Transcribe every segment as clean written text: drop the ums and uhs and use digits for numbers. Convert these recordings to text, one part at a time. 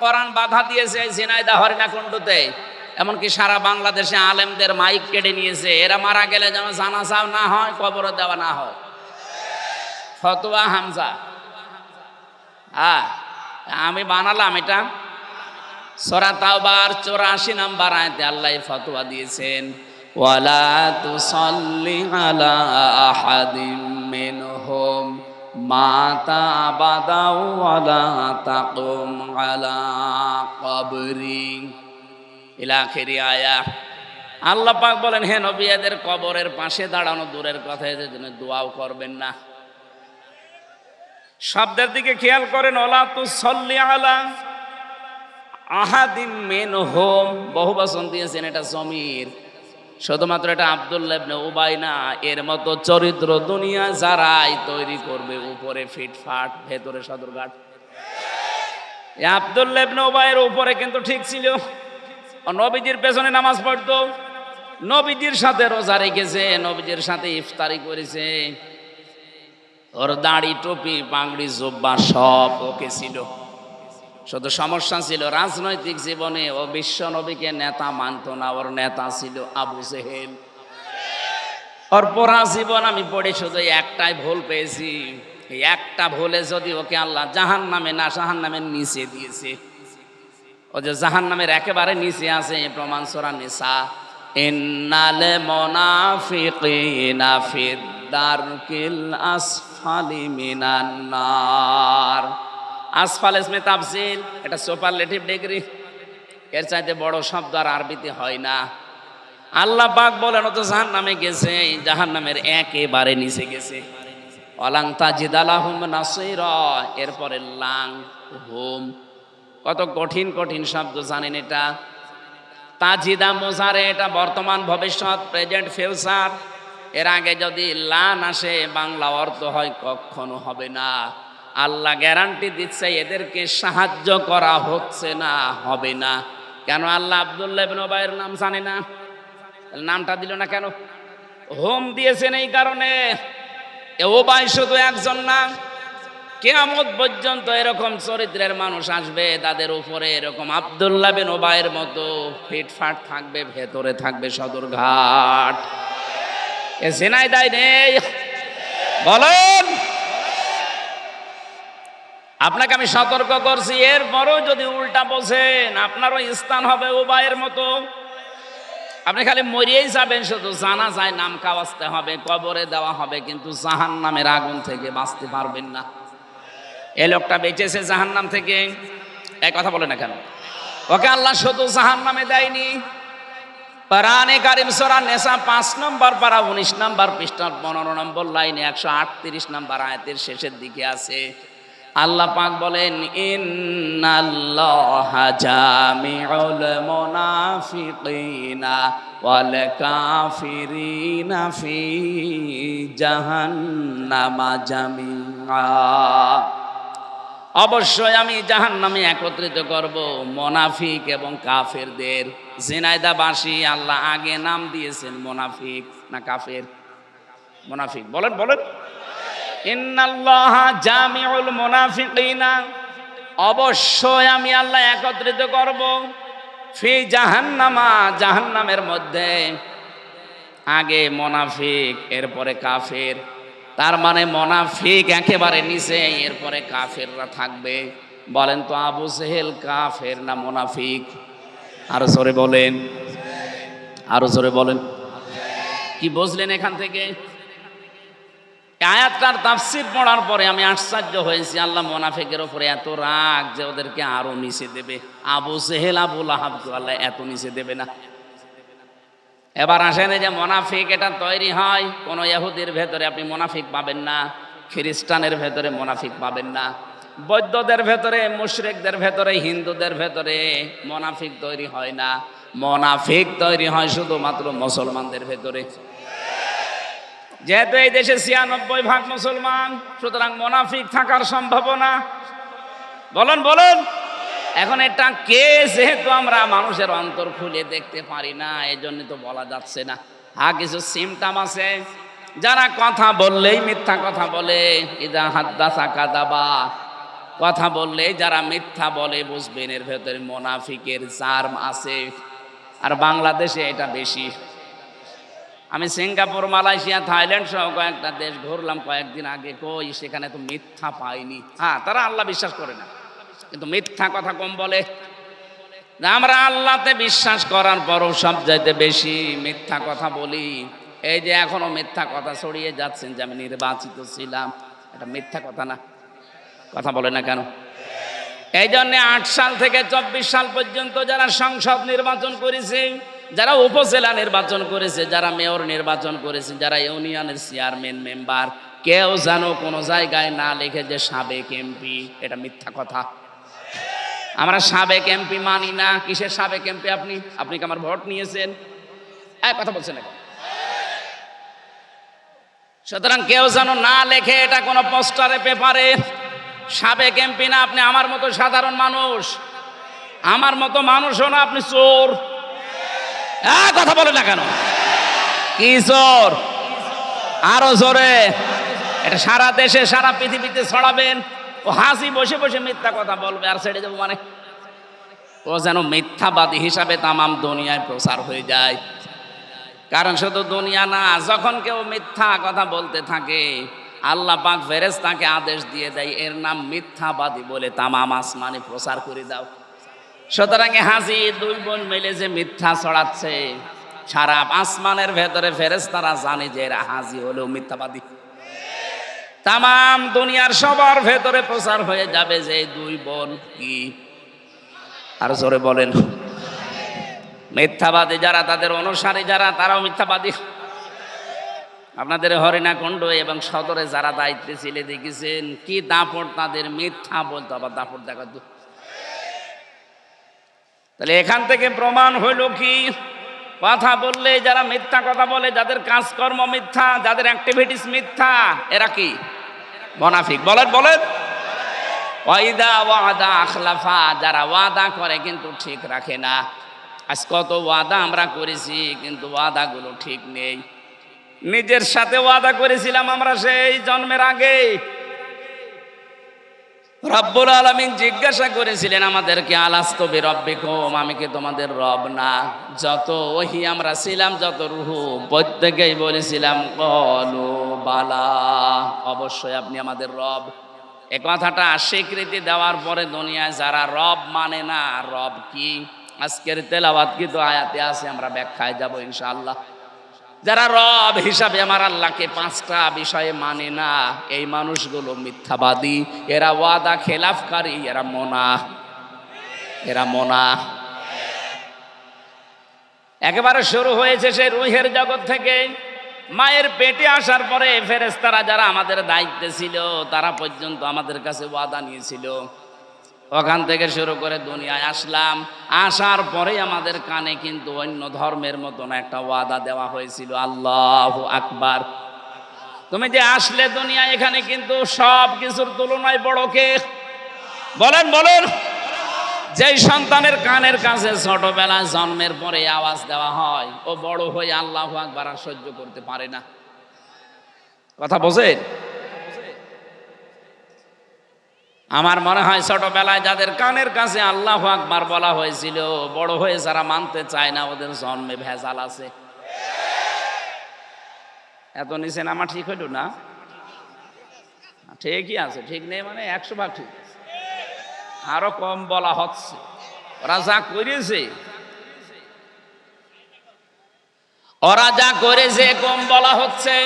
কোরআন বাধা দিয়েছে ঝিনাইদহ হরিণাকুণ্ডুতে, এমনকি সারা বাংলাদেশে আলেমদের মাইক কেড়ে নিয়েছে। এরা মারা গেলে যেন জানাজাও না হয়, কবরও দেওয়া না হয়। ফতোয়া হামজা, আমি বানালাম এটা। সূরা তাওবার 84 নম্বর আয়াতে আল্লাহ ফতোয়া দিয়েছেন, ওয়ালা তুসাল্লি আলা আহাদিম মিনহুম মাতা আবাদাও ওয়ালা তাকুম আলা কবরি ইলা আখিরি আয়া। আল্লাহ পাক বলেন, হে নবী, এদের কবরের পাশে দাঁড়ানো দূরের কথা, এদের জন্য দোয়াও করবেন না। শব্দের দিকে খেয়াল করেন, ওয়ালা তুসাল্লি আলা আহাদিম মিনহুম, বহুবচন দিয়েছেন, এটা জমির। শুধুমাত্র এটা আব্দুল্লাহ ইবনে উবাই না, এর মতো চরিত্র দুনিয়া যারাই তৈরি করবে, উপরে ফিটফাট ভেতরে সদরঘাট। আব্দুল্লাহ ইবনে উবাইয়ের উপরে কিন্তু ঠিক ছিল, নবীজির পেছনে নামাজ পড়তো, নবীজির সাথে রোজা রেখেছে, নবীজির সাথে ইফতারি করেছে, ওর দাড়ি টুপি পাগড়ি জুব্বা সব ওকে ছিল। শুধু সমস্যা ছিল রাজনৈতিক জীবনে ও বিশ্ব নবীকে নেতা মানত না। ওর নেতা ছিল আবু জেহেল। ওর পড়া জীবন আমি পড়ে শুধু একটাই ভুল পেয়েছি, এই একটা ভুলে যদি ওকে আল্লাহ জাহান্নামে না জাহান্নামের নিচে দিয়েছে। ও যে জাহান্নামের একেবারে নিচে আছে, প্রমাণ সূরা নিসা, ইন্নাল মুনাফিকিনা ফিদ দারকিল আসফালি মিনান নার। আসফাল ইসমে তাফসীর, এটা সুপারলেটিভ ডিগ্রি, এর চাইতে বড় শব্দ আর আরবিতে হয় না। আল্লাহ পাক বলেন, ও তো জাহান্নামে গেছে, জাহান্নামের একেবারে নিচে গেছে। ওয়ালাং তাজিদা লাহুম নাসীরা, এরপরে লাং হুম, কত কঠিন কঠিন শব্দ জানেন এটা। তাজিদা মোজারে, এটা বর্তমান ভবিষ্যৎ, প্রেজেন্ট ফিউচার। এর আগে যদি লান আসে বাংলা অর্থ হয় কখনো হবে না। আল্লাহ গ্যারান্টি দিচ্ছে এদেরকে সাহায্য করা হচ্ছে না, হবে না। কেন? আল্লাহ আব্দুল্লাহ ইবনে উবাইয়ের নাম জানে না, নামটা দিল না কেন? হোম দিয়েছেন এই কারণে। উবাই শুধু একজন না, কিয়ামত পর্যন্ত এরকম চরিত্রের মানুষ আসবে, তাদের উপরে এরকম আব্দুল্লাহ বিন উবাইয়ের মতো ফিটফাট থাকবে, ভেতরে থাকবে সদরঘাট। এ ঝিনাইদহ নেই বলেন? আপনাকে আমি সতর্ক করছি, এরপরও যদি উল্টা বসেন আপনারও স্থান হবে উবাইয়ের মতো। আপনি খালি মরিয়েই যাবেন, শুধু জানা যায় নাম কাওয়াজতে হবে, কবরে দেওয়া হবে, কিন্তু জাহান্নামের আগুন থেকে বাঁচতে পারবেন না। এই লোকটা বেঁচেছে জাহান্নাম থেকে, এই কথা বলে না কেন? ওকে আল্লাহ শুধু জাহান্নামে দেয়নি। কোরআনে কারীম সূরা নিসা 5 নম্বর পারা 19 নম্বর পৃষ্ঠা 15 নম্বর লাইনে 138 নম্বর আয়াতের শেষের দিকে আছে, আল্লাহ পাক বলেন, ইন্নাল্লাহা জামিউল মুনাফিকিনা ওয়াল কাফিরিনা ফি জাহান্নামা জামিআ। অবশ্যই আমি জাহান্নামে একত্রিত করব মুনাফিক এবং কাফেরদের। ঝিনাইদহবাসী আল্লাহ আগে নাম দিয়েছেন মুনাফিক না কাফের? মুনাফিক। বলেন বলেন, ইন্নাল্লাহা জামিউল মুনাফিকিনা, অবশ্যই আমি আল্লাহ একত্রিত করব ফি জাহান্নামা, জাহান্নামের মধ্যে। আগে মুনাফিক, এরপরে কাফের। তার মানে মুনাফিক একেবারে নিচে, এরপরে কাফেররা থাকবে। বলেন তো, আবু জেহেল কাফের না মুনাফিক? আরো জোরে বলেন, আরো জোরে বলেন। কি বুঝলেন এখান থেকে? আয়াতটার তাফসীর পড়ার পরে আমি আশ্চর্য হয়েছি, আল্লাহ মুনাফিকের উপরে এত রাগ যে ওদেরকে আরো নিচে দেবে। আবু জেহেল আবু লাহাব তো আল্লাহ এত নিচে দেবে না। এবার আসেন, যে মুনাফিক এটা তৈরি হয় কোন ইহুদির ভেতরে আপনি মুনাফিক পাবেন না, খ্রিস্টানের ভেতরে মুনাফিক পাবেন না, বৌদ্ধদের ভেতরে, মুশরিকদের ভেতরে, হিন্দুদের ভেতরে মুনাফিক তৈরি হয় না। মুনাফিক তৈরি হয় শুধুমাত্র মুসলমানদের ভেতরে। যেহেতু এই দেশে 96% মুসলমান, সুতরাং মুনাফিক থাকার সম্ভাবনা, বলেন বলেন। এখন এটা কে, যেহেতু আমরা মানুষের অন্তর খুলে দেখতে পারি না, এই জন্য তো বলা যাচ্ছে না। কিছু সিমটাম আছে, যারা কথা বললেই মিথ্যা কথা বলে, ইদা হাদ্দাসা কাযাবা, কথা বললে যারা মিথ্যা বলে বুঝবেন এর ভেতরে মুনাফিকের জার্ম আছে। আর বাংলাদেশে এটা বেশি। আমি সিঙ্গাপুর, মালয়েশিয়া, থাইল্যান্ড সহ কয়েকটা দেশ ঘুরলাম কয়েকদিন আগে, কই সেখানে তো মিথ্যা পাইনি। হ্যাঁ, তারা আল্লাহ বিশ্বাস করে না, কিন্তু মিথ্যা কথা কম বলে। আমরা আল্লাহতে বিশ্বাস করার পরও সব চাইতে বেশি মিথ্যা কথা বলি। এই যে এখনো মিথ্যা কথা ছড়িয়ে যাচ্ছেন যে আমি নির্বাচিত ছিলাম, এটা মিথ্যা কথা না? কথা বলে না কেন? এই জন্য 8 সাল থেকে 24 সাল পর্যন্ত যারা সংসদ নির্বাচন করেছে, যারা উপজেলা নির্বাচন করেছে, যারা মেয়র নির্বাচন করেছে, যারা ইউনিয়নের চেয়ারম্যান মেম্বার, কেউ যেন কোনো জায়গায় না লিখে যে সাবেক এমপি। এটা মিথ্যা কথা। আমরা সাবেক এমপি মানি না। কিসের সাবেক এমপি? আপনি কি আমার ভোট নিয়েছেন? কথা বলছেন এখন। সুতরাং কেউ যেন না লেখে এটা কোনো পোস্টারে, পেপারে। সাবেক এমপি না, আপনি আমার মতো সাধারণ মানুষ। আমার মতো মানুষও না, আপনি চোর। কথা বলে না কেন? কি চোর? আরো জোরে। এটা সারা দেশে, সারা পৃথিবীতে ছড়াবেন। ও হাসি বসে বসে মিথ্যা কথা বলবে আর ছেড়ে যাবো, মানে ও যেন মিথ্যাবাদী হিসাবে তামাম দুনিয়ায় প্রচার হয়ে যায়। কারণ শুধু দুনিয়া না, যখন কেউ মিথ্যা কথা বলতে থাকে আল্লাহ পাক ফেরেশতাকে আদেশ দিয়ে দেয় এর নাম মিথ্যাবাদী বলে তামাম আসমানে প্রচার করে দাও। সুতরাং হাজি 2 বোন মিলে যে মিথ্যা ছড়াচ্ছে, সারা আসমানের ভেতরে ফেরেশতারা জানে যে এরা হাজি হলেও মিথ্যাবাদী। তামাম দুনিয়ার সবার ভেতরে প্রচার হয়ে যাবে যে 2 বোন কি। আর জোরে বলেন। মিথ্যাবাদী যারা, তাদের অনুসারী যারা, তারাও মিথ্যাবাদী। আপনাদের হরিণাকুণ্ড এবং সদরে যারা দায়িত্বে ছিলে দেখেছেন কি দাপট তাদের, মিথ্যা বলতো আবার দাপট দেখাতো। তাহলে এখান থেকে প্রমাণ হইল কি? কথা বললে যারা মিথ্যা কথা বলে, যাদের কাজকর্ম মিথ্যা, যাদের অ্যাক্টিভিটিস মিথ্যা, এরা কি? মুনাফিক। বলেন বলেন। ওয়াইদা ওয়াদা আখলাফা, যারা ওয়াদা করে কিন্তু ঠিক রাখে না। আজ কত ওয়াদা আমরা করেছি কিন্তু ওয়াদাগুলো ঠিক নেই। নিজের সাথে ওয়াদা করেছিলাম আমরা সেই জন্মের আগে। রব্বুল আলামিন জিজ্ঞাসা করেছিলেন আমাদেরকে, আলাস্তু বিরব্বিকুম, আমি কি তোমাদের রব না? যত ওহী আমরা ছিলাম, যত রূহ, প্রত্যেকেই বলেছিলাম ক্বালু বালা, অবশ্যই আপনি আমাদের রব। এই কথাটা স্বীকৃতি দেওয়ার পরে দুনিয়ায় যারা রব মানে না, রব কি আজকের তেলাওয়াত কিন্তু আয়াতে আছে, আমরা ব্যাখ্যায় যাব ইনশাআল্লাহ। যারা রব হিসাবে আমার আল্লাহকে 5টা বিষয়ে মানে না, এই মানুষগুলো মিথ্যাবাদী, এরা ওয়াদা খেলাফকারী, এরা মোনা। একেবারে শুরু হয়েছে সেই রূহের জগৎ থেকে। মায়ের পেটে আসার পরে ফেরেশতারা যারা আমাদের দায়িত্বে ছিল তারা পর্যন্ত আমাদের কাছে ওয়াদা নিয়েছিল। ওখান থেকে শুরু করে দুনিয়ায় আসলাম, আসার পরে আমাদের কানে কিন্তু অন্য ধর্মের মতন একটা ওয়াদা দেওয়া হয়েছিল, আল্লাহু আকবার। তুমি যে আসলে দুনিয়ায়, এখানে কিন্তু সব কিছুর তুলনায় বড় কে? বলেন বলেন। যেই সন্তানের কানের কাছে ছোটবেলায় জন্মের পরে আওয়াজ দেওয়া হয়, ও বড় হয়ে আল্লাহু আকবার আর সহ্য করতে পারে না। কথা বোঝেন? আমার মনে হয় ছোটবেলায় যাদের কানের কাছে আল্লাহু আকবার বলা হয়েছিল, বড় হয়ে যারা মানতে চায় না ওদের জন্মে ভেজাল আছে। এত নিচে নামা ঠিক হইল না? ঠিকই আছে, ঠিক নেই মানে 100 ভাগ ঠিক। আরো কম বলা হচ্ছে। ওরা যা করেছে কম বলা হচ্ছে।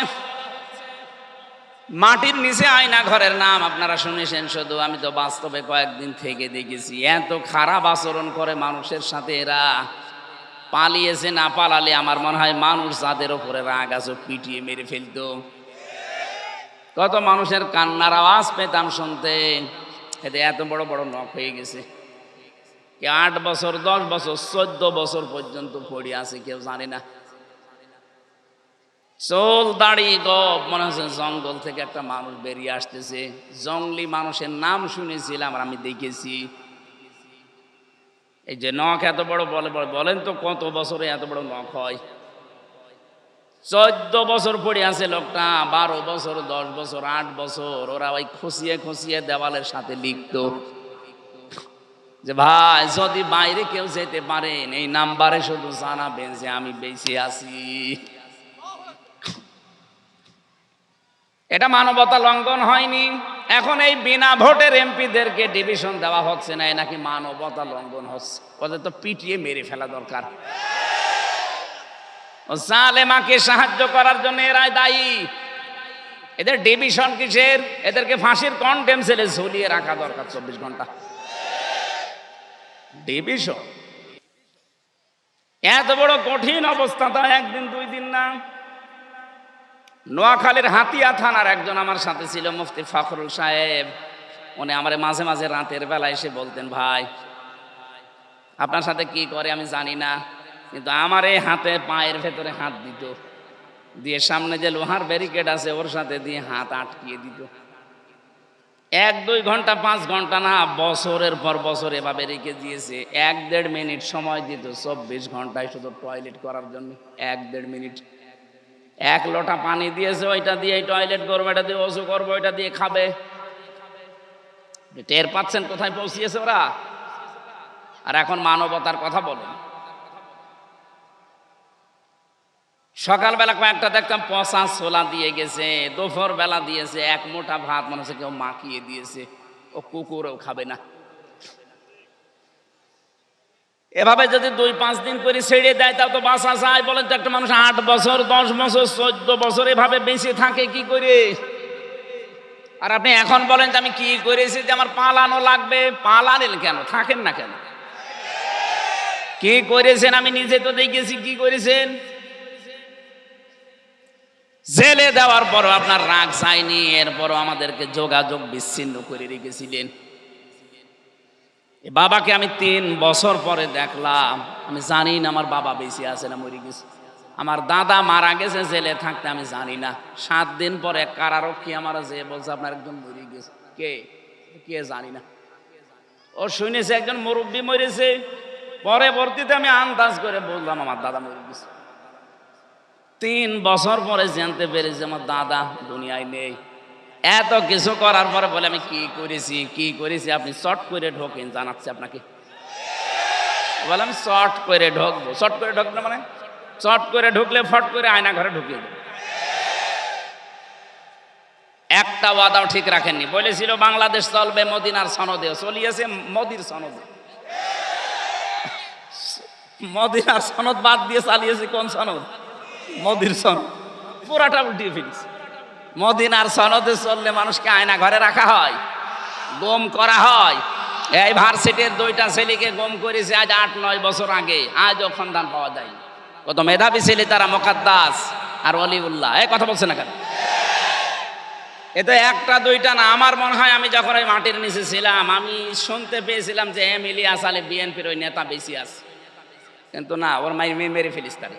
মাটির নিচে আয়না ঘরের নাম আপনারা শুনেছেন শুধু, আমি তো বাস্তবে কয়েকদিন থেকে দেখেছি। এত খারাপ আচরণ করে মানুষের সাথে এরা। পালিয়েছে, না পালালে আমার মনে হয় মানুষ যাদের ওপরে রাগ আছে পিটিয়ে মেরে ফেলতো। কত মানুষের কান্নার আওয়াজ পেতাম শুনতে। এতে এত বড় বড় নখ হয়ে গেছে। কে 8 বছর, 10 বছর, 14 বছর পর্যন্ত পড়ে আছে, কেউ জানে না। চোল দাড়ি গপ, মনে হচ্ছে জঙ্গল থেকে একটা মানুষ বেরিয়ে আসতেছে। জঙ্গলি মানুষের নাম শুনেছিলাম আর আমি দেখেছি। এই যে নখ এত বড়, বলেন তো কত বছরে এত বড় নখ হয়? 14 বছর পড়ে আছে লোকটা, 12 বছর, 10 বছর, 8 বছর ওরা ওই খুশিয়ে খুশিয়ে দেওয়ালের সাথে লিখতো যে ভাই যদি বাইরে কেউ যেতে পারেন এই নাম্বারে শুধু জানাবেন যে আমি বেঁচে আছি। এটা মানবতা লঙ্ঘন হয়নি? এখন এই বিনা ভোটের এমপিদেরকে ডিভিশন দেওয়া হচ্ছে না, নাকি মানবতা লঙ্ঘন হচ্ছে? ওদের তো পিটিয়ে মেরে ফেলা দরকার। ও জালেমাকে সাহায্য করার জন্য এরাই দায়ী। এদের ডিভিশন কিসের? এদেরকে ফাঁসির কন্টেম সেলে ঝুলিয়ে রাখা দরকার 24 ঘন্টা। ডিভিশন এত বড় কঠিন অবস্থা তো একদিন 2 দিন না। নোয়াখালীর হাতিয়া থানার একজন আমার সাথে ছিল, মুফতি ফখরুল সাহেব। উনি আমার মাঝে মাঝে রাতের বেলা এসে বলতেন, ভাই আপনার সাথে কি করে আমি জানি না, কিন্তু আমার এই হাতে পায়ের ভেতরে হাত দিত, দিয়ে সামনে যে লোহার ব্যারিকেড আছে ওর সাথে দিয়ে হাত আটকিয়ে দিত। 1-2 ঘন্টা 5 ঘন্টা না, বছরের পর বছর এভাবে রেখে দিয়েছে। 1-1.5 মিনিট সময় দিত 24 ঘন্টায় শুধু টয়লেট করার জন্য। 1-1.5 মিনিট। 1 লোটা পানি দিয়েছে, ওইটা দিয়ে টয়লেট করবো, এটা দিয়ে ওযু করবো, ওইটা দিয়ে খাবে। টের পাচ্ছেন কোথায় পৌঁছিয়েছে ওরা? আর এখন মানবতার কথা বলেন। সকালবেলা কয়েকটা দেখতাম পচা ছোলা দিয়ে গেছে, দুপুর বেলা দিয়েছে 1 মোটা ভাত, মনে হচ্ছে কেউ মাখিয়ে দিয়েছে, ও কুকুরও খাবে না। এভাবে যদি 2-5 দিন করে ছেড়ে দেয় তাও তো বাঁচা যায়? বলেন তো, একটা মানুষ 8 বছর, 10 বছর, 14 বছর এভাবে বেঁচে থাকে কি করে? আর আপনি এখন বলেন যে আমি কি করেছি, যে আমার পালানো লাগবে। পালানেন কেন? থাকেন না কেন? কি করেছেন? আমি নিজে তো দেখেছি কি করেছেন। জেলে দেওয়ার পরও আপনার রাগ চাইনি, এরপরও আমাদেরকে যোগাযোগ বিচ্ছিন্ন করে রেখেছিলেন। বাবাকে আমি 3 বছর পরে দেখলাম। আমি জানি না আমার বাবা বেঁচে আছে না মরে গেছে। আমার দাদা মারা গেছে জেলে থাকতে, আমি জানি না। 7 দিন পরে কারারক্ষী আমার যে বলছে আপনার একজন মরে গেছে। কে কে জানি না। ও শুনেছে একজন মুরব্বী মরেছে, পরবর্তীতে আমি আন্দাজ করে বললাম আমার দাদা মরে গেছে। 3 বছর পরে জানতে পেরেছি আমার দাদা দুনিয়ায় নেই। এত কিছু করার পরে বলে আমি কি করেছি আপনি চট করে ঢোকেন, জানাচ্ছি আপনাকে। বলে আমি চট করে ঢুকবো। চট করে ঢুকবো মানে চট করে ঢুকলে ফট করে আয়না ঘরে ঢুকিয়ে দেবো। একটা ওয়াদাও ঠিক রাখেননি। বলেছিল বাংলাদেশ চলবে মদিনার সনদে, চলিয়েছে মোদির সনদে। মদিনার সনদ বাদ দিয়ে চালিয়েছে কোন সনদ? মোদির সনদ। পুরাটা উল্টিয়ে ফেলেছে। মদিনার সনদে চললে মানুষকে আয়না ঘরে রাখা হয়, গুম করা হয়। এই ভার্সিটির 2টা ছেলেকে গুম করেছে আজ 8-9 বছর আগে, আজও সন্ধান পাওয়া যায়। কত মেধাবী ছেলে তারা, মুকাদ্দাস আর অলিউল্লাহ। এই কথা বলছে না কেন? এ তো 1টা 2টা না। আমার মনে হয় আমি যখন ওই মাটির নিচে ছিলাম আমি শুনতে পেয়েছিলাম যে ইলিয়াস আলী বিএনপির ওই নেতা বেশি আছে, কিন্তু না, ওর মেরে ফেলিস তারে।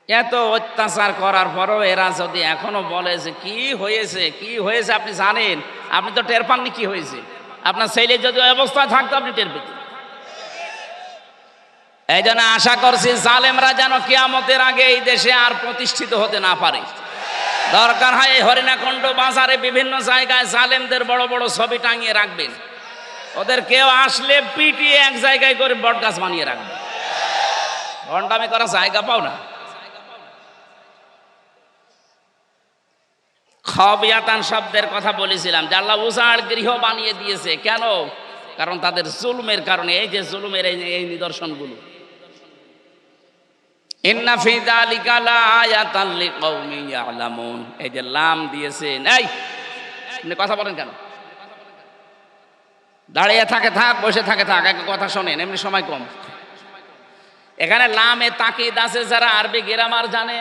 এত অত্যাচার করার পরও এরা যদি এখনো বলে যে কি হয়েছে আপনি জানেন, আপনি তো টের পাননি কি হয়েছে। আপনার ছেলে যদি ওই অবস্থায় থাকতো আপনি টের পেতেন। এই জন্য আশা করছি জালেমরা যেন কিয়ামতের আগে এই দেশে আর প্রতিষ্ঠিত হতে না পারে। দরকার হয় এই হরিণাকুণ্ড বাজারে বিভিন্ন জায়গায় জালেমদের বড় বড় ছবি টাঙিয়ে রাখবেন। ওদের কেউ আসলে পিটিয়ে এক জায়গায় করে বটগাছ বানিয়ে রাখবেন। ভণ্ডামি করার জায়গা পাও না। খবিয়াতান শব্দের কথা বলেছিলাম যে আল্লাহ উজাড় গৃহ বানিয়ে দিয়েছে। কেন? কারণ তাদের জুলুমের কারণে। এই যে জুলুমের এই নিদর্শনগুলো, ইন্না ফি যালিকা লাআয়াতান লিকাউমিন ইয়ালামুন, এই যে লাম দিয়েছেন। এই আপনি কথা বলেন কেন? দাঁড়িয়ে থাকে থাক, বসে থাকে থাক, এক কথা শোনেন, এমনি সময় কম। এখানে লামে তাকিদ আছে যারা আরবি গ্রামার জানে।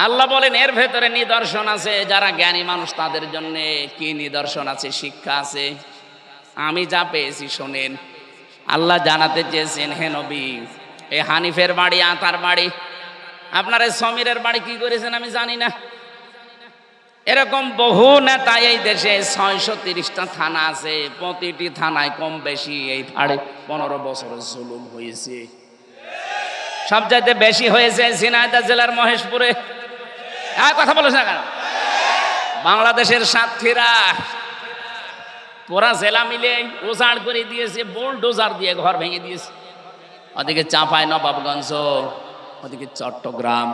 আল্লাহ বলেন এর ভেতরে নিদর্শন আছে যারা জ্ঞানী মানুষ তাদের জন্য। কি নিদর্শন আছে? শিক্ষা আছে। আমি যা পেয়েছি শোনেন। আল্লাহ জানাতে চেয়েছেন, হে নবী, এই হানিফের বাড়ি, আতার বাড়ি, আপনার এই সমীরের বাড়ি কি করেছেন আমি জানি না। এরকম বহু নেতা এই দেশে 630টা থানা আছে, প্রতিটি থানায় কম বেশি এই 15.5 বছরের জুলুম হয়েছে। সবচাইতে বেশি হয়েছে ঝিনাইদহ জেলার মহেশপুরে। কথা বলেছে না কেন? বাংলাদেশের সাতক্ষীরা পুরা জেলা মিলে উজাড় করে দিয়েছে, বুলডোজার দিয়ে ঘর ভেঙে দিয়েছে। ওদিকে চাঁপাই নবাবগঞ্জ, ওদিকে চট্টগ্রাম,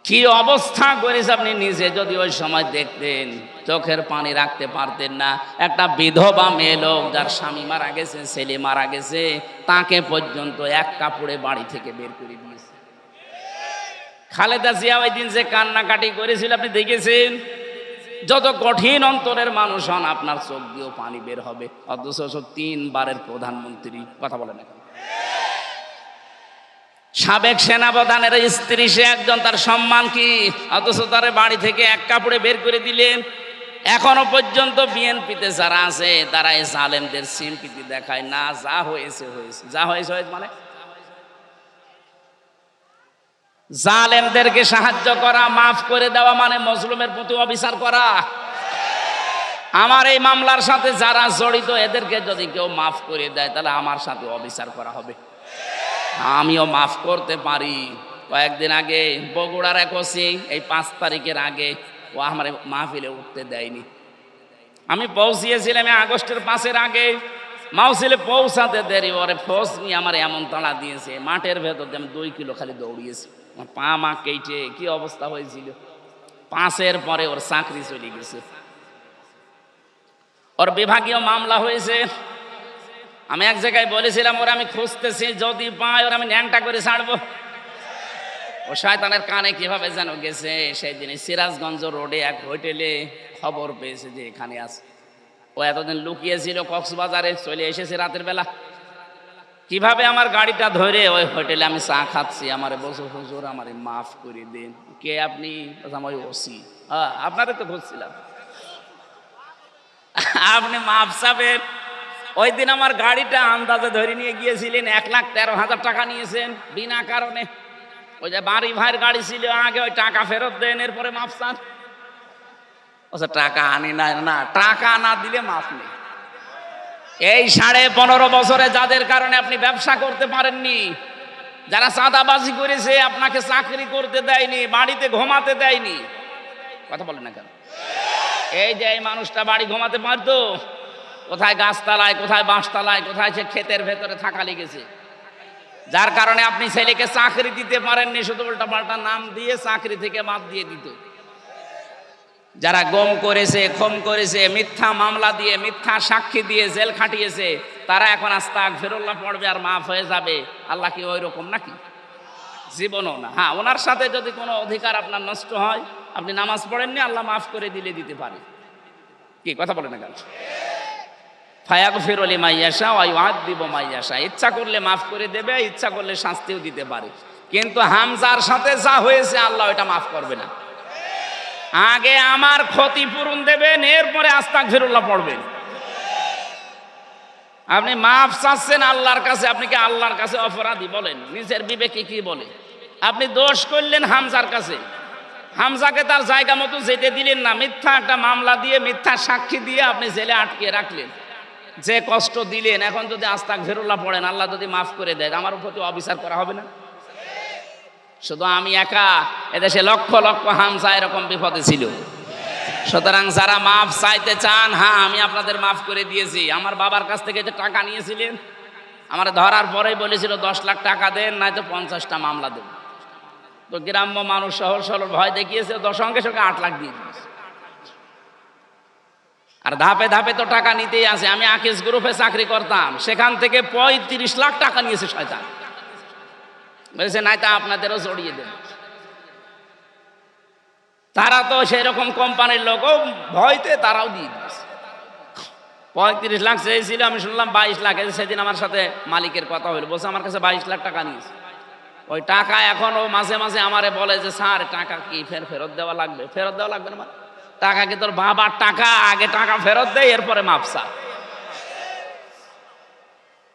কি অবস্থা করেছে আপনি নিজে যদি ওই সময় দেখতেন, চোখের পানি রাখতে পারতেন না। একটা বিধবা মেয়ে লোক যার স্বামী মারা গেছে, ছেলে মারা গেছে, তাকে পর্যন্ত এক কাপড়ে বাড়ি থেকে বের করে দিয়েছে। খালেদা জিয়া ওই দিন যে কান্নাকাটি করেছিল আপনি দেখেছেন। যত কঠিন অন্তরের মানুষ হন আপনার চোখ দিয়েও পানি বের হবে, অথচ 3 বারের প্রধানমন্ত্রী। কথা বলেন এখন। সাবেক সেনাপ্রধানের স্ত্রী, সে একজন, তার সম্মান কি? অথচ তার বাড়ি থেকে এক কাপড়ে বের করে দিলেন। এখনো পর্যন্ত বিএনপিতে যারা আছে তারা এই জালেমদের সিম্পিতি দেখায় না। যা হয়েছে হয়েছে, যা হয়েছে হয়েছে মানে জালেমদেরকে সাহায্য করা, মাফ করে দেওয়া মানে মজলুমের প্রতি অবিচার করা। আমার এই মামলার সাথে যারা জড়িত এদেরকে যদি কেউ মাফ করে দেয় তাহলে আমার সাথে অবিচার করা হবে। আমিও মাফ করতে পারি। কয়েকদিন আগে বগুড়ার এক ওসি এই 5 তারিখের আগে ও আমার মাহফিলে উঠতে দেয়নি। আমি পৌঁছিয়েছিলাম আগস্টের 5-এর আগে, মাহফিলে পৌঁছাতে দেরি, ওরে ফোর্স নিয়ে আমার এমন তাড়া দিয়েছে, মাঠের ভেতর আমি 2 কিলো খালি দৌড়িয়েছি। পা মা কেটে কি অবস্থা হয়েছিল। 5-এর পরে ওর চাকরি চলে গেছে, ওর বিভাগীয় মামলা হয়েছে। আমি এক জায়গায় বলেছিলাম ওরা আমি খুঁজতেছি, যদি পাই ওরা আমি ন্যাংটা করে ছাড়বো। ও শয়তানের কানে কিভাবে যেন গেছে। সেই দিন সিরাজগঞ্জ রোডে এক হোটেলে খবর পেয়েছে যে এখানে আছে। ও এতদিন লুকিয়েছিল কক্সবাজারে, চলে এসেছে রাতের বেলা। কিভাবে আমার গাড়িটা ধরে ওই হোটেলে আমি চা খাচ্ছি, আমারে বসে হুজুর আমারে মাফ করে দিন। কে আপনি? ওই ওসি। আপনাদের তো খুঁজছিলাম, আপনি মাফ চাবেন। ওই দিন আমার গাড়িটা আন্দাজে ধরে নিয়ে গিয়েছিলেন, 1,13,000 টাকা নিয়েছেন বিনা কারণে। ওই যে বাড়ি ভাইয়ের গাড়ি ছিল, আগে ওই টাকা ফেরত দেন, এরপরে মাফ চান। টাকা আনি না, টাকা না দিলে মাফ নেই। এই 15.5 বছরে যাদের কারণে আপনি ব্যবসা করতে পারেননি, যারা চাঁদাবাজি করেছে, আপনাকে চাকরি করতে দেয়নি, বাড়িতে ঘুমাতে দেয়নি। কথা বলেন না কেন? এই যে এই মানুষটা বাড়ি ঘুমাতে পারতো, কোথায় গাছতলায়, কোথায় বাঁশতলায়, কোথায় সে ক্ষেতের ভেতরে থাকা লেগেছে। যার কারণে আপনি ছেলেকে চাকরি দিতে পারেননি, শুধু উল্টা পাল্টা নাম দিয়ে চাকরি থেকে বাদ দিয়ে দিত। যারা গম করেছে, খুন করেছে, মিথ্যা মামলা দিয়ে, মিথ্যা সাক্ষী দিয়ে জেল খাটিয়েছে, তারা এখন আস্তাগফিরুল্লাহ পড়বে আর মাফ হয়ে যাবে। আল্লাহ কি ওই রকম নাকি? জীবনও না। হ্যাঁ, ওনার সাথে যদি কোনো অধিকার আপনার নষ্ট হয়, আপনি নামাজ পড়েননি, আল্লাহ মাফ করে দিতে পারে। কি কথা বলেন না কেন? ফায়াগফিরু লিমান ইয়াশা ওয়া ইউআযযিবু মান ইয়াশা। ইচ্ছা করলে মাফ করে দেবে, ইচ্ছা করলে শাস্তিও দিতে পারে। কিন্তু হামজার সাথে যা হয়েছে আল্লাহ এটা মাফ করবে না। আগে আমার ক্ষতিপূরণ দেবেন, এরপরে আস্তাগফিরুল্লাহ পড়বেন। আপনি মাফ চাচ্ছেন আল্লাহর কাছে, আপনি কি আল্লাহর কাছে অপরাধী? বলেন, নিজের বিবেকে কি বলে? আপনি দোষ করলেন হামজার কাছে, হামজাকে তার জায়গা মতো যেতে দিলেন না, মিথ্যা একটা মামলা দিয়ে, মিথ্যা সাক্ষী দিয়ে আপনি জেলে আটকে রাখলেন। যে কষ্ট দিলেন, এখন যদি আস্তাগফিরুল্লাহ পড়েন, আল্লাহ যদি মাফ করে দেয়, আমার প্রতি অবিচার করা হবে না? শুধু আমি একা, এদেশে লক্ষ লক্ষ হামজা এরকম বিপদে ছিল। সুতরাং যারা মাফ চাইতে চান, হ্যাঁ আমি আপনাদের মাফ করে দিয়েছি। আমার বাবার কাছ থেকে যে টাকা নিয়েছিলেন, আমার ধরার পরেই বলেছিল 10 লাখ টাকা দেন, নয়তো 50টা মামলা দেব। তো গ্রাম্য মানুষ সহজ সরল ভয় দেখিয়েছে, সঙ্গে সঙ্গে 8 লাখ দিয়ে দিয়েছে। আর ধাপে ধাপে তো টাকা নিতেই আছে। আমি আকিস গ্রুপে চাকরি করতাম, সেখান থেকে 35 লাখ টাকা নিয়েছে শয়তান। বলেছে নাই তা আপনাদেরও জড়িয়ে দেব। তারা তো সেরকম কোম্পানির লোকও, ভয়তে তারাও দিয়ে দিয়েছে। 35 লাখ চেয়েছিল, আমি শুনলাম 22 লাখ। সেদিন আমার সাথে মালিকের কথা হলো, বলছে আমার কাছে 22 লাখ টাকা নিয়েছে। ওই টাকা এখনো মাঝে মাঝে আমারে বলে যে স্যার টাকা কি ফেরত দেওয়া লাগবে? ফেরত দেওয়া লাগবে না? টাকা কি তোর বাবার টাকা? আগে টাকা ফেরত দেয়, এরপরে মাপসা।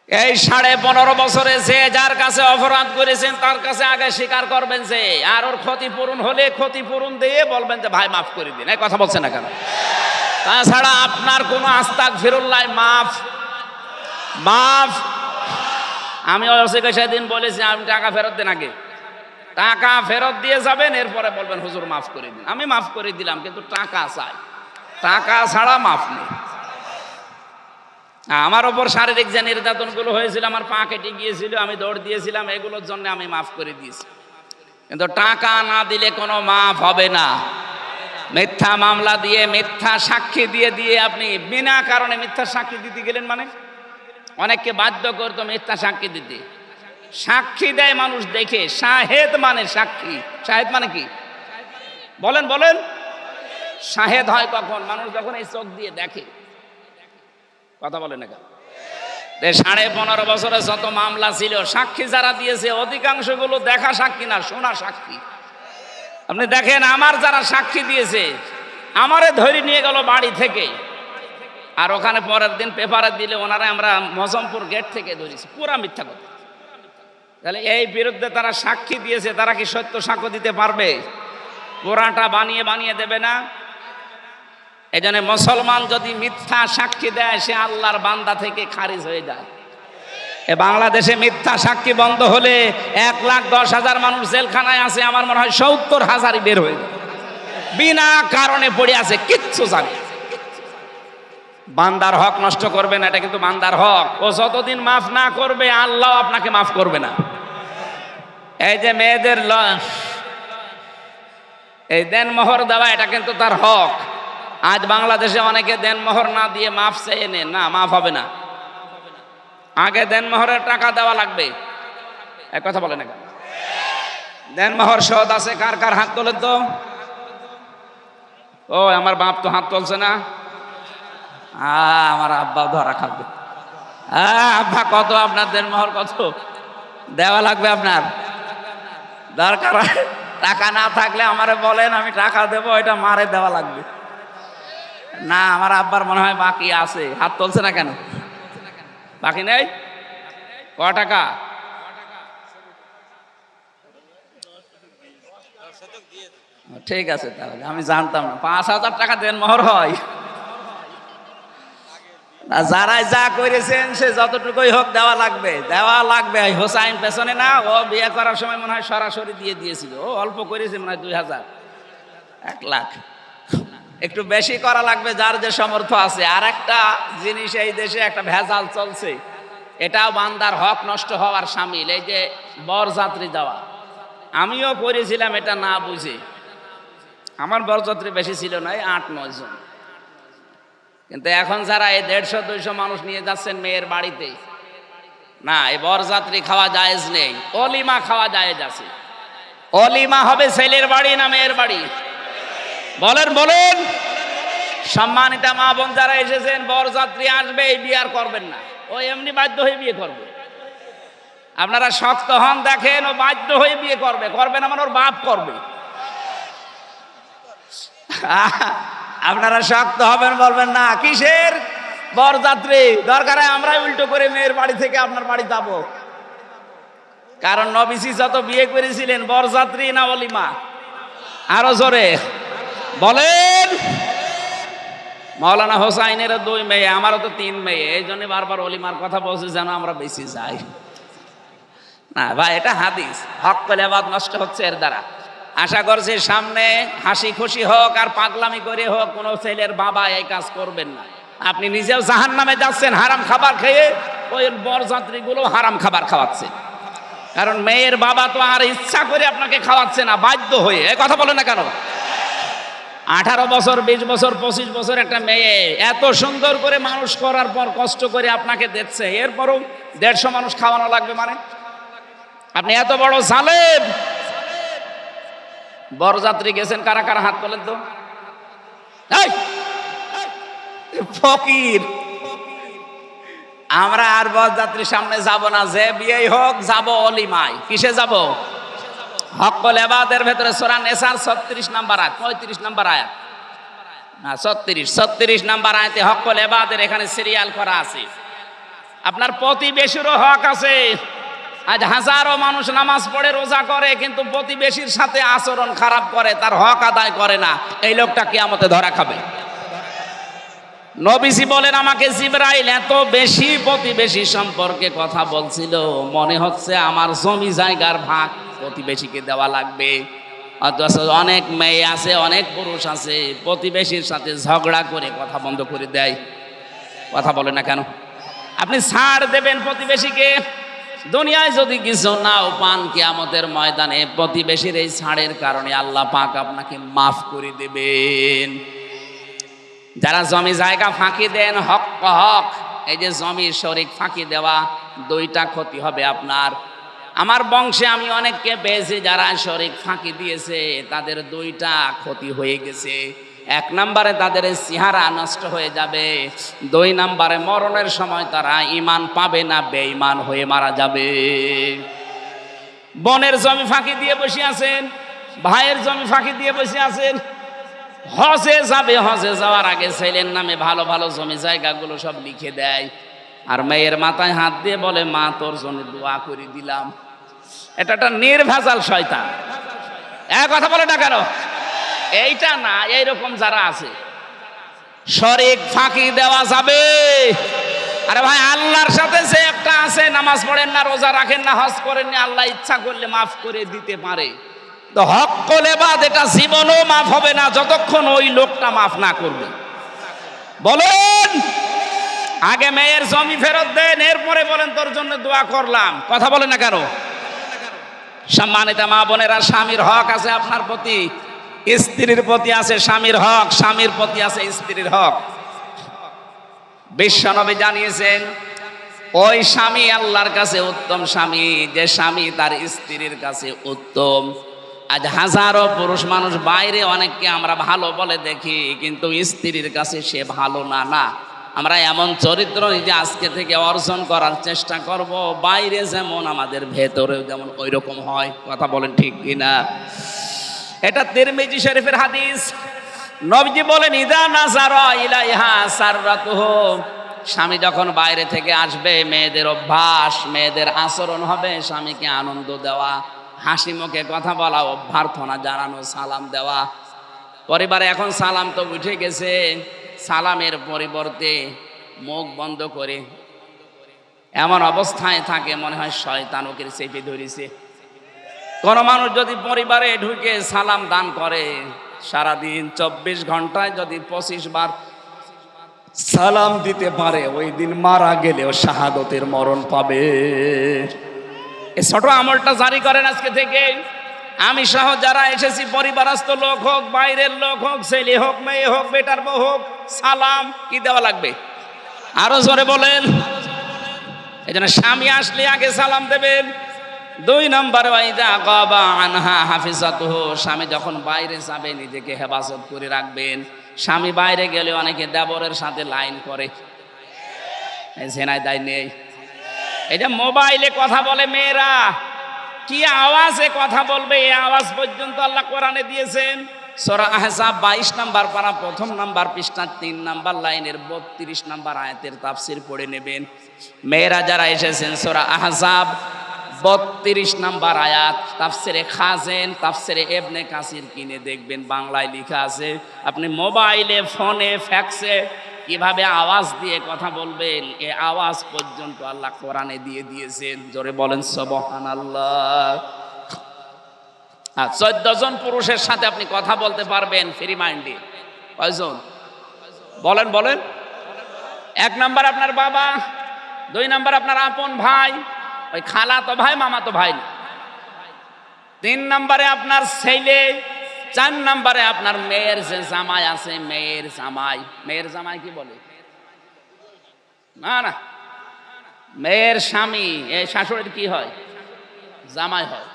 এই 15.5 বছরে যে যার কাছে অপরাধ করেছেন তার কাছে আগে স্বীকার করবেন যে, আর ওর ক্ষতিপূরণ হলে ক্ষতিপূরণ দিয়ে বলবেন যে ভাই মাফ করে দিন। এই কথা বলছেন না কেন? তাছাড়া আপনার কোনো আস্তাগফিরুল্লাহ মাফ আমি ওসিকে সেদিন বলেছি আমি টাকা ফেরত দেন, আগে টাকা ফেরত দিয়ে যাবেন, এরপরে বলবেন হুজুর মাফ করে দিন। আমি মাফ করে দিলাম, কিন্তু টাকা চাই, টাকা ছাড়া মাফ নেই। আমার ওপর শারীরিক যে নির্যাতনগুলো হয়েছিল, আমার পা কেটে গিয়েছিল, আমি দৌড় দিয়েছিলাম, এগুলোর জন্য আমি মাফ করে দিয়েছি। কিন্তু টাকা না দিলে কোনো মাফ হবে না। মিথ্যা মামলা দিয়ে, মিথ্যা সাক্ষী দিয়ে দিয়ে আপনি বিনা কারণে মিথ্যা সাক্ষী দিতে গেলেন, মানে অনেককে বাধ্য করতো মিথ্যা সাক্ষী দিতে। সাক্ষী দেয় মানুষ দেখে, শাহেদ মানে সাক্ষী। শাহেদ মানে কি বলেন বলেন? শাহেদ হয় কখন? মানুষ যখন এই চোখ দিয়ে দেখে। কথা বলে না কেন? 15.5 বছরে যত মামলা ছিল, সাক্ষী যারা দিয়েছে অধিকাংশগুলো দেখা সাক্ষী না, শোনা সাক্ষী। আপনি দেখেন, আমার যারা সাক্ষী দিয়েছে, আমারে ধরে নিয়ে গেল বাড়ি থেকে, আর ওখানে পরের দিন পেপারে দিলে ওনারা আমরা মজমপুর গেট থেকে ধরেছি। পুরা মিথ্যা কথা। তাহলে এই বিরুদ্ধে তারা সাক্ষী দিয়েছে, তারা কি সত্য সাক্ষ্য দিতে পারবে? পুরাটা বানিয়ে বানিয়ে দেবে না। এই জন্য মুসলমান যদি মিথ্যা সাক্ষী দেয়, সে আল্লাহর বান্দা থেকে খারিজ হয়ে যায়। এ বাংলাদেশে মিথ্যা সাক্ষী বন্ধ হলে 1,10,000 মানুষ জেলখানায় আছে, আমার মনে হয় 70,000 বের হয়ে যায়, বিনা কারণে পড়ে আছে, কিচ্ছু জানে। বান্দার হক নষ্ট করবে না, এটা কিন্তু বান্দার হক। ও যতদিন মাফ না করবে, আল্লাহ আপনাকে মাফ করবে না। এই যে মেয়েদের এই দেনমোহর দেওয়া, এটা কিন্তু তার হক। আজ বাংলাদেশে অনেকে দেনমোহর না দিয়ে মাফ চেয়ে নেন, না, মাফ হবে না। আগে দেনমোহরের টাকা দেওয়া লাগবে। এক কথা বলে না কেন? দেনমোহর শোধ আছে কার কার? হাত তোলেন তো। ও আমার বাপ তো হাত তুলছে না। আমার আব্বা ধরা খাবে। আব্বা কত আপনার দেনমোহর কত দেওয়া লাগবে? আপনার দরকার টাকা না থাকলে আমারে বলেন, আমি টাকা দেবো, এটা মারে দেওয়া লাগবে না। আমার আব্বার মনে হয় বাকি আছে। হাত তুলছে না কেন? বাকি নেই? ক টাকা? ঠিক আছে, তাহলে আমি জানতাম না 5,000 টাকা দেনমোহর হয়। যারাই যা করেছেন সে যতটুকুই হোক দেওয়া লাগবে, দেওয়া লাগবে। হোসাইন পেছনে না, ও বিয়ে করার সময় মনে হয় সরাসরি দিয়ে দিয়েছিল। ও অল্প করেছে মনে হয় 2,000, 1 লাখ। একটু বেশি করা লাগবে যার যে সামর্থ্য আছে। আর একটা জিনিস, এই দেশে একটা ভেজাল চলছে, এটাও বান্দার হক নষ্ট হওয়ার শামিল। এই যে বরযাত্রী দেওয়া, আমিও করেছিলাম এটা না বুঝে। আমার বরযাত্রী বেশি ছিল না, 8-9 জন। কিন্তু এখন যারা এই 150-200 মানুষ নিয়ে যাচ্ছেন মেয়ের বাড়িতে, না, এই বরযাত্রী খাওয়া জায়েজ নেই। অলিমা খাওয়া জায়েজ আছে। অলিমা হবে ছেলের বাড়ি না মেয়ের বাড়ি? বলেন বলেন। সম্মানিতা মা বোন যারা এসেছেন, বরযাত্রী আসবে, এই বিয়ে আর করবেন না। ও এমনি বাধ্য হয়ে বিয়ে করবে। আপনারা শক্ত হন, দেখেন, ও বাধ্য হয়ে বিয়ে করবে। করবে না মানে ওর বাপ করবে। আপনারা শক্ত হবেন, বলবেন না কিসের বরযাত্রী, দরকার হয় আমরাই উল্টো করে মেয়ের বাড়ি থেকে আপনার বাড়ি যাব। কারণ নবীজি যত বিয়ে করেছিলেন, বরযাত্রী না অলিমা? আরো জোরে বলেন। মাওলানা হোসাইনের 2 মেয়ে, আমারও তো 3 মেয়ে। এই জন্য বারবার অলিমার কথা বলছি, যেন আমরা বেশি যাই না। ভাই, এটা হাদিস। হক কলেবাদ নষ্ট হচ্ছে এর দ্বারা। আশা করছি সামনে হাসি খুশি হোক আর পাগলামি করে হোক, কোনো ছেলের বাবা এই কাজ করবেন না। আপনি নিজেও জাহান্নামে যাচ্ছেন হারাম খাবার খেয়ে, ওই বরযাত্রীগুলো হারাম খাবার খাওয়াচ্ছে। কারণ মেয়ের বাবা তো আর ইচ্ছা করে আপনাকে খাওয়াচ্ছে না, বাধ্য হয়ে। এই কথা বলে না কেন? 18 বছর, 20 বছর, 25 বছর একটা মেয়ে এত সুন্দর করে মানুষ করার পর কষ্ট করে আপনাকে দিচ্ছে, এরপরও 150 মানুষ খাওয়ানো লাগবে মানে? আপনি এত বড় জালেম। বরযাত্রী গেছেন কারা কারা? হাত তোলেন তো। ফকির, আমরা আর বরযাত্রীর সামনে যাব না। যে বিয়েই হোক যাব অলিমায়। কিসে যাব? হক্কুল ইবাদের ভেতরে সূরা নিসার 36 নম্বর আয়াত, 35 নম্বর আয়াত না 36 নম্বর আয়াতে হক্কুল ইবাদের এখানে সিরিয়াল করা আছে। আপনার প্রতিবেশীরও হক আছে। আজ হাজারো মানুষ নামাজ পড়ে, রোজা করে, কিন্তু প্রতিবেশীর সাথে আচরণ খারাপ করে, তার হক আদায় করে না। এই লোকটা কিয়ামতে ধরা খাবে। নবীজি বলেন আমাকে জিবরাইল এত বেশি প্রতিবেশী সম্পর্কে কথা বলছিল, মনে হচ্ছে আমার জমি জায়গার ভাগ প্রতিবেশীকে দেওয়া লাগবে। অথচ অনেক মেয়ে আছে, অনেক পুরুষ আছে, প্রতিবেশীর সাথে ঝগড়া করে কথা বন্ধ করে দেয়। কথা বলে না কেন? আপনি ছাড় দেবেন প্রতিবেশীকে, দুনিয়ায় যদি কিছু নাও পান, কিয়ামতের ময়দানে প্রতিবেশীর এই ছাড়ের কারণে আল্লাহ পাক আপনাকে মাফ করে দেবেন। যারা জমি জায়গা ফাঁকি দেন, হক হক, এই যে জমির শরিক ফাঁকি দেওয়া, দুইটা ক্ষতি হবে আপনার। আমার বংশে আমি অনেককে পেয়েছি যারা শরিক ফাঁকি দিয়েছে, তাদের দুইটা ক্ষতি হয়ে গেছে। এক নম্বরে তাদের চেহারা নষ্ট হয়ে যাবে, দুই নম্বরে মরণের সময় তারা ঈমান পাবে না, বেঈমান হয়ে মারা যাবে। বোনের জমি ফাঁকি দিয়ে বসে আছেন, ভাইয়ের জমি ফাঁকি দিয়ে বসে আছেন, হজে যাবে, হজে যাওয়ার আগে ছেলের নামে ভালো ভালো জমি জায়গাগুলো সব লিখে দেয়, আর মেয়ের মাথায় হাত দিয়ে বলে মা তোর জন্য দোয়া করে দিলাম। এটা একটা নির্ভেজাল শয়তান। এক কথা বলে না কেন? এইটা না, এইরকম যারা আছে শরিক ফাঁকি দেওয়া যাবে। আরে ভাই, আল্লাহর সাথে যে একটা আছে, নামাজ পড়েন না, রোজা রাখেন না, হজ করেন না, আল্লাহ ইচ্ছা করলে মাফ করে দিতে পারে। তো হক কলে বাদ এটা জীবনও মাফ হবে না যতক্ষণ ওই লোকটা মাফ না করবে। বলেন, আগে মেয়ের জমি ফেরত দেন, এরপরে বলেন তোর জন্য দোয়া করলাম। কথা বলে না কেন? সম্মানিত মা বোনেরা, স্বামীর হক আছে আপনার প্রতি, স্ত্রীর প্রতি আছে স্বামীর হক, স্বামীর প্রতি আছে স্ত্রীর হক। বিশ্বনবী জানিয়েছেন ওই স্বামী আল্লাহর কাছে উত্তম স্বামী যে স্বামী তার স্ত্রীর কাছে উত্তম। আজ হাজারো পুরুষ মানুষ বাইরে অনেককে আমরা ভালো বলে দেখি, কিন্তু স্ত্রীর কাছে সে ভালো না। না, আমরা এমন চরিত্র নিজে আজকে থেকে অর্জন করার চেষ্টা করব, বাইরে যেমন আমাদের ভেতরেও যেমন ওই রকম হয়। কথা বলেন ঠিক কিনা? এটা তিরমিজি শরীফের হাদিস। নবীজি বলেন ইদা নাযারা ইলাইহা সাররাতুহু, স্বামী যখন বাইরে থেকে আসবে, মেয়েদের অভ্যাস, মেয়েদের আচরণ হবে স্বামীকে আনন্দ দেওয়া, হাসি মুখে কথা বলা, অভ্যর্থনা জানানো, সালাম দেওয়া। পরিবারে এখন সালাম তো উঠে গেছে, সালামের পরিবর্তে মুখ বন্ধ করে এমন অবস্থায় থাকে মনে হয় শয়তান ওকে চেপে ধরেছে। কোন মানুষ যদি পরিবারে ঢুকে সালাম দান করে, সারাদিন 24 ঘন্টায় যদি 25 বার সালাম দিতে পারে, ওই দিন মারা গেলেও শাহাদতের মরণ পাবে। এই ছোট আমলটা জারি করেন আজকে থেকে। আমি সহ যারা এসেছি, পরিবারস্থ লোক হোক, বাইরের লোক হোক, ছেলে হোক, মেয়ে হোক, বেটার বউ হোক, সালাম কি দেওয়া লাগবে? আরো জোরে বলেন। এই জন্য স্বামী আসলে আগে সালাম দেবেন। 2 নম্বর ওয়াইদা গাবা আনহা হাফিজাতুহু, স্বামী যখন বাইরে যাবে নিজেকে হেফাজত করে রাখবেন। স্বামী বাইরে গেলে অনেকে দেবরের সাথে লাইন করে, জেনায় দায় নেই। এটা মোবাইলে কথা বলে মেয়েরা, কি আওয়াজে কথা বলবে, এই আওয়াজ পর্যন্ত আল্লাহ কোরআনে দিয়েছেন। সূরা আহজাব 22 নম্বর পারা 1 নম্বর পৃষ্ঠা 3 নম্বর লাইনের 32 নম্বর আয়াতের তাফসীর পড়ে নেবেন। মেয়েরা যারা এসেছেন, সূরা আহজাব 32 নম্বর আয়াত, তাফসিরে খাজেন, তাফসিরে ইবনে কাসির কিনে দেখবেন, বাংলায় লেখা আছে। আপনি মোবাইলে, ফোনে, ফ্যাক্সে কিভাবে আওয়াজ দিয়ে কথা বলবেন, এই আওয়াজ পর্যন্ত আল্লাহ কোরআনে দিয়ে দিয়েছেন। জোরে বলেন সুবহানাল্লাহ। 14 জন পুরুষের সাথে আপনি কথা বলতে পারবেন ফ্রি মাইন্ডে। কয়জন? বলেন বলেন। 1 নাম্বার আপনার বাবা, 2 নাম্বার আপনার আপন ভাই, ওই খালা তো ভাই, মামা তো ভাই না। 3 নম্বরে আপনার ছেলে, 4 নম্বরে আপনার মেয়ের যে জামাই আছে, মেয়ের জামাই। মেয়ের জামাই কি বলে? না না, মেয়ের স্বামী। এই শাশুড়ির কি হয়? জামাই হয়।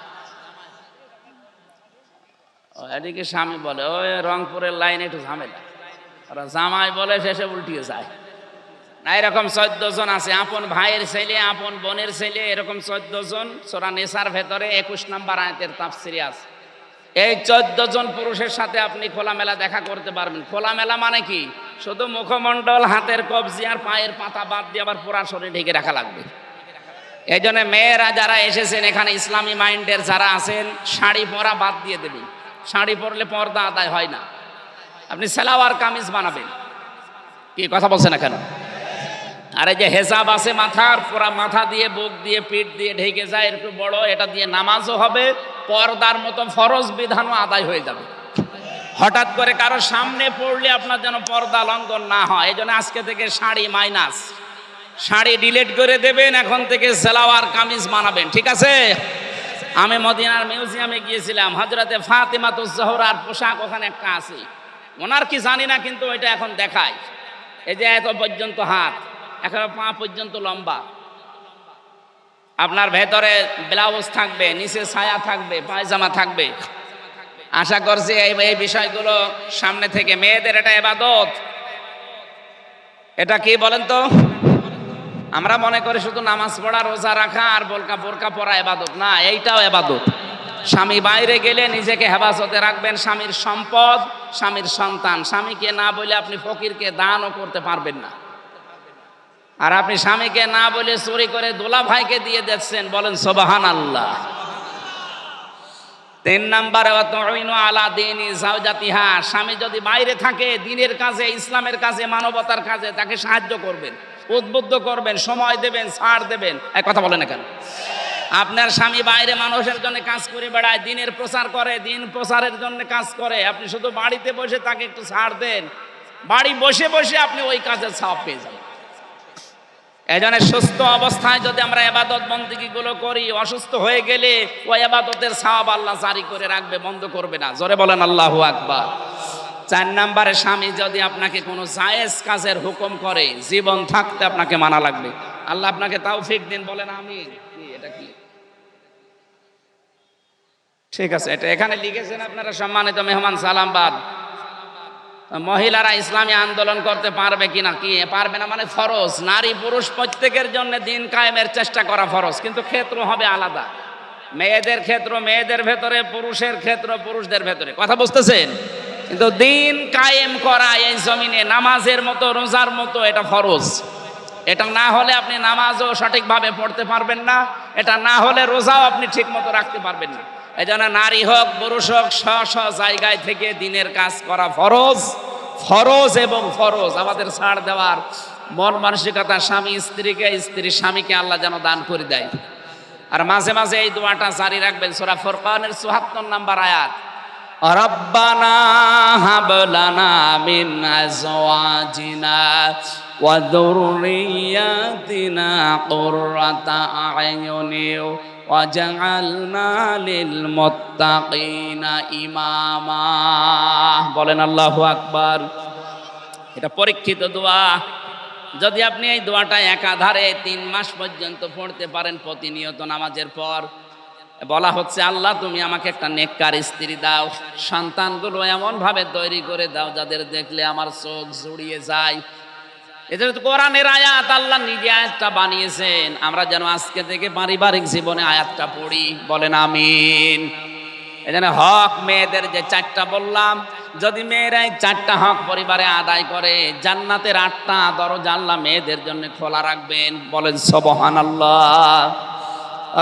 এদিকে স্বামী বলে, ওই রংপুরের লাইনে একটু ঝামেলা, ওরা জামাই বলে, শেষে উল্টিয়ে যায় না। এরকম 14 জন আছে, আপন ভাইয়ের ছেলে, আপন বোনের ছেলে, এরকম 14 জন। সূরা নিসার ভেতরে 21 নম্বর আয়াতের তাফসীরে আছে। এই 14 জন পুরুষের সাথে আপনি খোলামেলা দেখা করতে পারবেন। খোলামেলা মানে কি? শুধু মুখমণ্ডল, হাতের কবজি আর পায়ের পাতা বাদ দিয়ে আবার পুরা শরীর ঢেকে রাখা লাগবে। এই জন্য মেয়েরা যারা এসেছেন এখানে, ইসলামী মাইন্ডের যারা আছেন, শাড়ি পরা বাদ দিয়ে দেবেন। শাড়ি পরলে পর্দা আদায় হয় না। আপনি সালোয়ার কামিজ বানাবেন। কি কথা বলছে না কেন? আর এই যে হেজাব আছে মাথার, পুরা মাথা দিয়ে, বুক দিয়ে, পিঠ দিয়ে ঢেকে যায় একটু বড়, এটা দিয়ে নামাজও হবে, পর্দার মতো ফরজ বিধানও আদায় হয়ে যাবে। হঠাৎ করে কারো সামনে পড়লে আপনার যেন পর্দা লঙ্ঘন না হয়, এই জন্য আজকে থেকে শাড়ি মাইনাস, শাড়ি ডিলিট করে দেবেন, এখন থেকে সালোয়ার কামিজ বানাবেন, ঠিক আছে? আমি মদিনার মিউজিয়ামে গিয়েছিলাম, হযরতে ফাতেমাতুজ জোহরার পোশাক ওখানে একটা আছে, ওনার কি জানি না, কিন্তু ওইটা এখন দেখায়। এই যে এত পর্যন্ত হাত, এখন পা পর্যন্ত লম্বা, আপনার ভেতরে ব্লাউজ থাকবে, নিচে ছায়া থাকবে, পায়জামা থাকবে। আশা করছি এই বিষয়গুলো সামনে থেকে, মেয়েদের এটা ইবাদত। এটা কি বলেন তো? আমরা মনে করি শুধু নামাজ পড়া, রোজা রাখা আর বোরকা পরা ইবাদত না, এইটাও ইবাদত। স্বামী বাইরে গেলে নিজেকে হেফাজতে রাখবেন, স্বামীর সম্পদ, স্বামীর সন্তান। স্বামীকে না বলে আপনি ফকিরকে দানও করতে পারবেন না। আর আপনি স্বামীকে না বলে চুরি করে দোলা ভাইকে দিয়ে দিচ্ছেন, বলেন সুবহানাল্লাহ। 3 নম্বরে আলা দীনি যাওজাতিহা, স্বামী যদি বাইরে থাকে, দ্বীনের কাজে, ইসলামের কাজে, মানবতার কাজে তাকে সাহায্য করবেন, উদ্বুদ্ধ করবেন, সময় দেবেন, ছাড় দেবেন। এক কথা বলেন না কেন? আপনার স্বামী বাইরে মানুষের জন্য কাজ করে বেড়ায়, দ্বীনের প্রচার করে, দ্বীন প্রচারের জন্য কাজ করে, আপনি শুধু বাড়িতে বসে তাকে একটু ছাড় দেন, বাড়ি বসে বসে আপনি ওই কাজের ছাপ পেয়ে যাবেন। এই জন্য সুস্থ অবস্থায় যদি আমরা ইবাদত বন্দেগী গুলো করি, অসুস্থ হয়ে গেলে ওই ইবাদতের সওয়াব আল্লাহ জারি করে রাখবে, বন্ধ করবে না। জোরে বলেন আল্লাহু আকবার। 4 নম্বরে, স্বামী যদি আপনাকে কোনো জায়েজ কাজের হুকুম করে, জীবন থাকতে আপনাকে মানা লাগবে। আল্লাহ আপনাকে তৌফিক দিন, বলেন আমিন। কি এটা কি? ঠিক আছে, এটা এখানে লিখেছেন আপনারা, সম্মানিত মেহমান সালামবাদ। মহিলারা ইসলামী আন্দোলন করতে পারবে কিনা? কি পারবে না মানে ফরজ, নারী পুরুষ প্রত্যেকের জন্য দিন কায়েমের চেষ্টা করা ফরজ, কিন্তু ক্ষেত্র হবে আলাদা। মেয়েদের ক্ষেত্র মেয়েদের ভেতরে, পুরুষের ক্ষেত্র পুরুষদের ভেতরে, কথা বুঝতেছেন? কিন্তু দিন কায়েম করা এই জমিনে নামাজের মতো, রোজার মতো, এটা ফরজ। এটা না হলে আপনি নামাজও সঠিকভাবে পড়তে পারবেন না, এটা না হলে রোজাও আপনি ঠিক মতো রাখতে পারবেন না। এই জন্য নারী হোক পুরুষ হোক, স্ব জায়গায় থেকে দিনের কাজ করা ফরজ, ফরজ এবং ফরজ। আমাদের ছাড় দেওয়ার মন মানসিকতা, স্বামী স্ত্রীকে, স্ত্রী স্বামীকে আল্লাহ যেন দান করে দেয়। আর মাঝে মাঝে এই দোয়াটা জারি রাখবেন। সূরা ফুরকানের ৭৪ নম্বর আয়াত, রব্বানা হাব লানা মিন আজওয়াজিনা ওয়া যুররিয়াতিনা কুররাতা আ'য়ুনিন ওয়াজআলনা লিল মুত্তাকিনা ইমামা। বলেন আল্লাহু আকবার। এটা পরীক্ষিত দোয়া। যদি আপনি এই দোয়াটা একাধারে 3 মাস পর্যন্ত পড়তে পারেন প্রতিনিয়ত নামাজের পর, বলা হচ্ছে আল্লাহ তুমি আমাকে একটা নেককার স্ত্রী দাও, সন্তানগুলো এমন ভাবে তৈরি করে দাও যাদের দেখলে আমার চোখ জুড়িয়ে যায়। এটা তো কোরআনের আয়াত, আল্লাহ নিজে আয়াতটা বানিয়েছেন, আমরা যেন আজকে থেকে পারিবারিক জীবনে আয়াতটা পড়ি, বলেন আমিন। এজন্য হক মেয়েদের যে 4টা বললাম, যদি মেয়েরা 4টা হক পরিবারে আদায় করে, জান্নাতের 8টা দরজা আল্লাহ মেয়েদের জন্য খোলা রাখবেন, বলেন সুবহানাল্লাহ।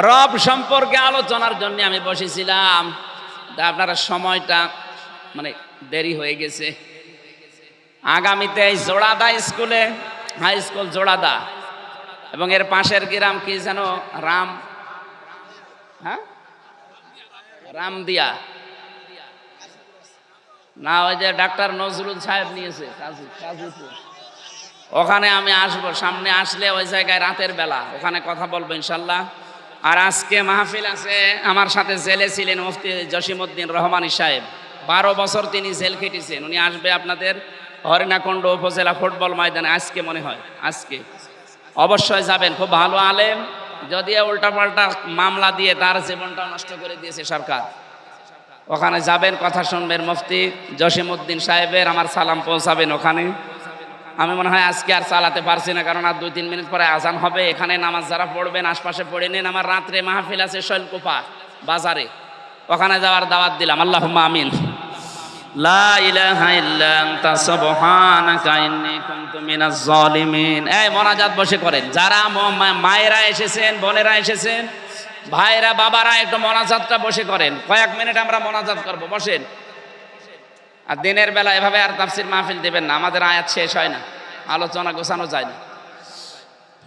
রব সম্পর্কে আলোচনার জন্য আমি বসেছিলাম, আপনারা সময়টা মানে দেরি হয়ে গেছে। আগামীতে এই জোড়াদা স্কুলে, হাই স্কুল জোড়াদা, এবং এর পাশের গ্রাম কি যেন রামদিয়া না, ওই যে ডাক্তার নজরুল সাহেব নিয়েছে কাজীপুর, ওখানে আমি আসবো। সামনে আসলে ওই জায়গায় রাতের বেলা ওখানে কথা বলবো ইনশাল্লাহ। আর আজকে মাহফিল আছে, আমার সাথে জেলে ছিলেন মুফতি জসিমউদ্দিন রহমানী সাহেব, 12 বছর তিনি জেল খেটেছেন। উনি আসবে আপনাদের হরিণাকুণ্ড উপজেলা ফুটবল ময়দানে, আজকে মনে হয়, আজকে অবশ্যই যাবেন। খুব ভালো আলেম, যদিও উল্টাপাল্টা মামলা দিয়ে তার জীবনটা নষ্ট করে দিয়েছে সরকার। ওখানে যাবেন, কথা শুনবেন মুফতি জসিমউদ্দিন সাহেবের, আমার সালাম পৌঁছাবেন ওখানে। আমি মনে হয় আজকে আর চালাতে পারছি না, কারণ আর 2-3 মিনিট পরে আজান হবে। এখানে নামাজ যারা পড়বেন আশপাশে পড়ে নিন। আমার রাত্রে মাহফিল আছে শৈলকুপা বাজারে, ওখানে যাওয়ার দাওয়াত দিলাম। আল্লাহুম্মা আমিন। লা ইলাহা ইল্লা আনতা সুবহানাকা ইন্নী কুনতু মিনাজ জালিমিন। এই মোনাজাত বসে করেন, যারা মায়েরা এসেছেন, বোনেরা এসেছেন, ভাইরা, বাবারা, একটু মোনাজাতটা বসে করেন। কয়েক মিনিট আমরা মোনাজাত করব, বসেন। আর দিনের বেলা এভাবে আর তাফসির মাহফিল দেবেন না, আমাদের আয়াত শেষ হয় না। আলোচনা গোছানো যায় না।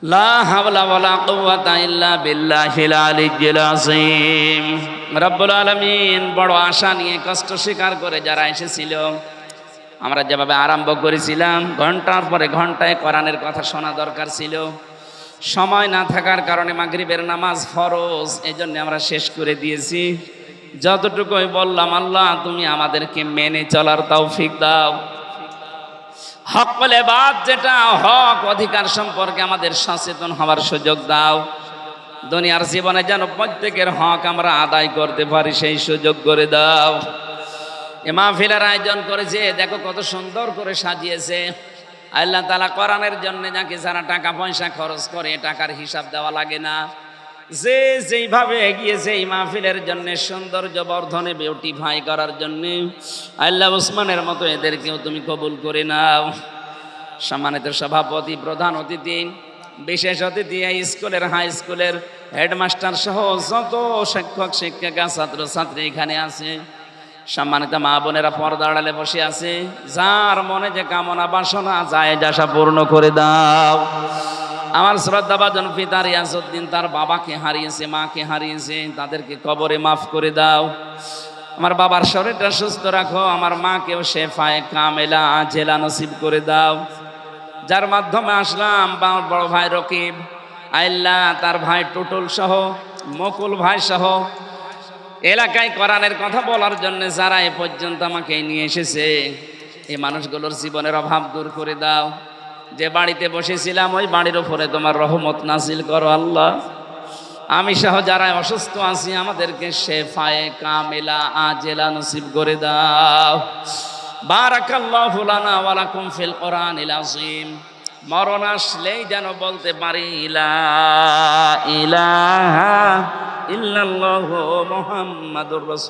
লা হাওলা ওয়ালা কুওয়াতা ইল্লা বিল্লাহিল আলিয়্যিল আযীম। রব্বুল আলামিন বড় আশা নিয়ে কষ্ট স্বীকার করে যারা এসেছিল, আমরা যেভাবে আরম্ভ করেছিলাম ঘন্টার পরে ঘন্টায় কোরআনের কথা শোনা দরকার ছিল, সময় না থাকার কারণে মাগরিবের নামাজ ফরজ, এই জন্য আমরা শেষ করে দিয়েছি। যতটুকুই বললাম, আল্লাহ তুমি আমাদেরকে মেনে চলার তৌফিক দাও। হক বলে বাদ, যেটা হক অধিকার সম্পর্কে আমাদের সচেতন হওয়ার সুযোগ দাও। দুনিয়ার জীবনে যেন প্রত্যেকের হক আমরা আদায় করতে পারি, সেই সুযোগ করে দাও। এ মাহফিলের আয়োজন করেছে, দেখো কত সুন্দর করে সাজিয়েছে। আল্লাহ তাআলা কোরআনের জন্য নাকি যারা টাকা পয়সা খরচ করে, টাকার হিসাব দেওয়া লাগে না। যে যেইভাবে এগিয়েছে এই মাহফিলের জন্য, সৌন্দর্য বর্ধনে, বিউটিফাই করার জন্য, আল্লাহ ওসমানের মতো এদেরকেও তুমি কবুল করে নাও। সম্মানিত সভাপতি, প্রধান অতিথি, বিশেষ অতিথি, এই স্কুলের, হাই স্কুলের হেডমাস্টার সহ যত শিক্ষক শিক্ষিকা, ছাত্র ছাত্রী এখানে আছে, সম্মানিত মা বোনেরা পর্দার আড়ালে বসে আছে, যার মনে যে কামনা বাসনা জায়েজ আশা পূর্ণ করে দাও। আমার শ্রদ্ধাভাজন পিতা রিয়াজউদ্দিন তার বাবাকে হারিয়েছে, মাকে হারিয়েছে, তাদেরকে কবরে মাফ করে দাও। আমার বাবার শরীরটা সুস্থ রাখো, আমার মাকেও শেফায়ে কামেলা আজেলা নসিব করে দাও। যার মাধ্যমে আসলাম, বড় ভাই রকিব, আল্লাহ তার ভাই টুটুল সহ, মকুল ভাই সহ এলাকায় কোরআনের কথা বলার জন্য যারা এ পর্যন্ত আমাকে নিয়ে এসেছে, এই মানুষগুলোর জীবনের অভাব দূর করে দাও। যে বাড়িতে বসেছিলাম ওই বাড়ির উপরে তোমার রহমত নাজিল করো আল্লাহ। আমি সহ যারা অসুস্থ আছি, আমাদেরকে শেফায়ে কামেলা আজেলা নসিব করে দাও। বারাকাল্লাহু লানা ওয়া লাকুম ফিল কোরআনিল আযীম। মরণ আসলেই যেন বলতে পারি লা ইলাহা ইল্লাল্লাহু মুহাম্মাদুর রাসূল।